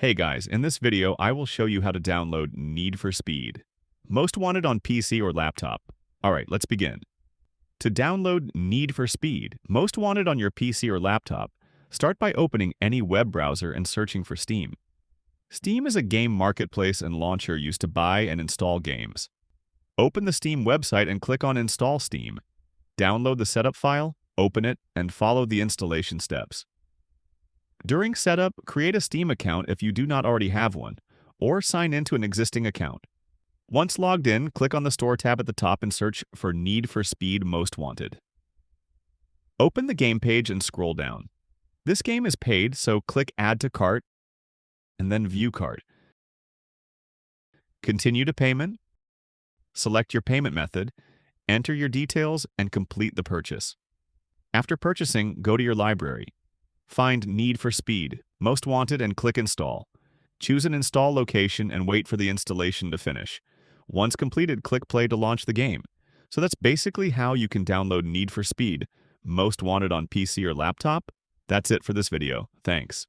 Hey guys, in this video I will show you how to download Need for Speed. Most wanted on PC or laptop. Alright, let's begin. To download Need for Speed, most wanted on your PC or laptop, start by opening any web browser and searching for Steam. Steam is a game marketplace and launcher used to buy and install games. Open the Steam website and click on Install Steam. Download the setup file, open it, and follow the installation steps. During setup, create a Steam account if you do not already have one, or sign into an existing account. Once logged in, click on the Store tab at the top and search for Need for Speed Most Wanted. Open the game page and scroll down. This game is paid, so click Add to Cart and then View Cart. Continue to payment. Select your payment method, enter your details, and complete the purchase. After purchasing, go to your library. Find Need for Speed, Most Wanted, and click Install. Choose an install location and wait for the installation to finish. Once completed, click Play to launch the game. So that's basically how you can download Need for Speed, Most Wanted on PC or laptop. That's it for this video. Thanks.